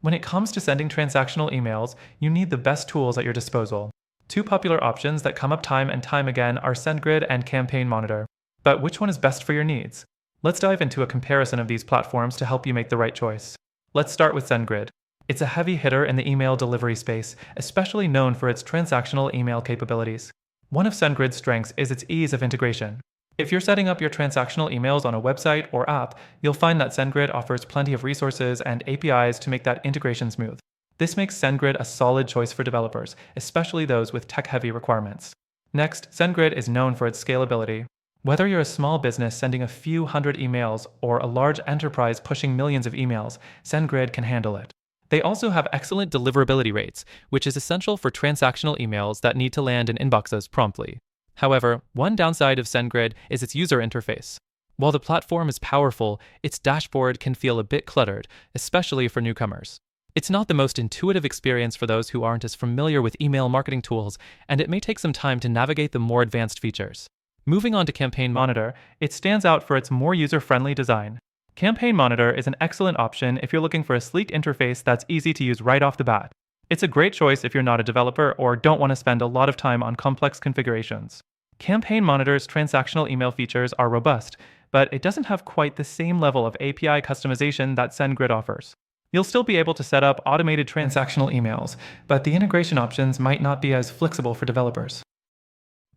When it comes to sending transactional emails, you need the best tools at your disposal. Two popular options that come up time and time again are SendGrid and Campaign Monitor. But which one is best for your needs? Let's dive into a comparison of these platforms to help you make the right choice. Let's start with SendGrid. It's a heavy hitter in the email delivery space, especially known for its transactional email capabilities. One of SendGrid's strengths is its ease of integration. If you're setting up your transactional emails on a website or app, you'll find that SendGrid offers plenty of resources and APIs to make that integration smooth. This makes SendGrid a solid choice for developers, especially those with tech-heavy requirements. Next, SendGrid is known for its scalability. Whether you're a small business sending a few hundred emails or a large enterprise pushing millions of emails, SendGrid can handle it. They also have excellent deliverability rates, which is essential for transactional emails that need to land in inboxes promptly. However, one downside of SendGrid is its user interface. While the platform is powerful, its dashboard can feel a bit cluttered, especially for newcomers. It's not the most intuitive experience for those who aren't as familiar with email marketing tools, and it may take some time to navigate the more advanced features. Moving on to Campaign Monitor, it stands out for its more user-friendly design. Campaign Monitor is an excellent option if you're looking for a sleek interface that's easy to use right off the bat. It's a great choice if you're not a developer or don't want to spend a lot of time on complex configurations. Campaign Monitor's transactional email features are robust, but it doesn't have quite the same level of API customization that SendGrid offers. You'll still be able to set up automated transactional emails, but the integration options might not be as flexible for developers.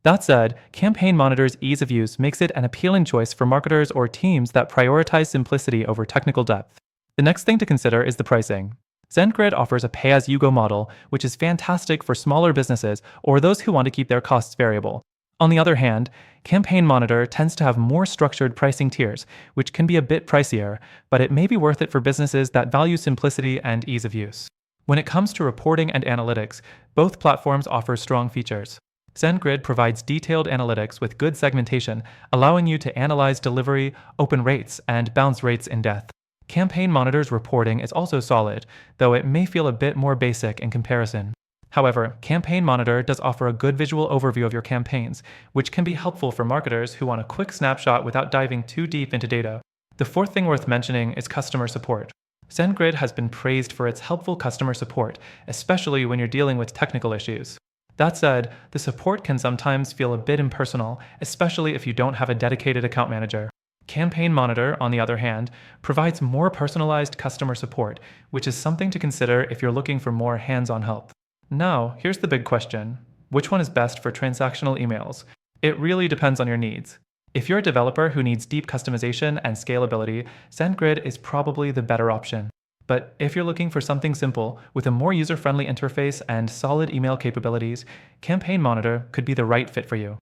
That said, Campaign Monitor's ease of use makes it an appealing choice for marketers or teams that prioritize simplicity over technical depth. The next thing to consider is the pricing. SendGrid offers a pay-as-you-go model, which is fantastic for smaller businesses or those who want to keep their costs variable. On the other hand, Campaign Monitor tends to have more structured pricing tiers, which can be a bit pricier, but it may be worth it for businesses that value simplicity and ease of use. When it comes to reporting and analytics, both platforms offer strong features. SendGrid provides detailed analytics with good segmentation, allowing you to analyze delivery, open rates, and bounce rates in depth. Campaign Monitor's reporting is also solid, though it may feel a bit more basic in comparison. However, Campaign Monitor does offer a good visual overview of your campaigns, which can be helpful for marketers who want a quick snapshot without diving too deep into data. The fourth thing worth mentioning is customer support. SendGrid has been praised for its helpful customer support, especially when you're dealing with technical issues. That said, the support can sometimes feel a bit impersonal, especially if you don't have a dedicated account manager. Campaign Monitor, on the other hand, provides more personalized customer support, which is something to consider if you're looking for more hands-on help. Now, here's the big question. Which one is best for transactional emails? It really depends on your needs. If you're a developer who needs deep customization and scalability, SendGrid is probably the better option. But if you're looking for something simple, with a more user-friendly interface and solid email capabilities, Campaign Monitor could be the right fit for you.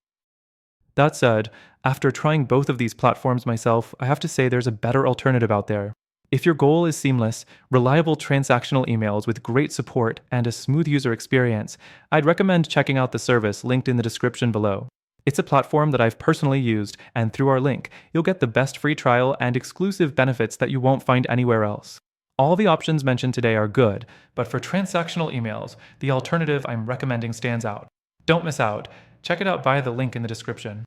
That said, after trying both of these platforms myself, I have to say there's a better alternative out there. If your goal is seamless, reliable transactional emails with great support and a smooth user experience, I'd recommend checking out the service linked in the description below. It's a platform that I've personally used, and through our link, you'll get the best free trial and exclusive benefits that you won't find anywhere else. All the options mentioned today are good, but for transactional emails, the alternative I'm recommending stands out. Don't miss out. Check it out via the link in the description.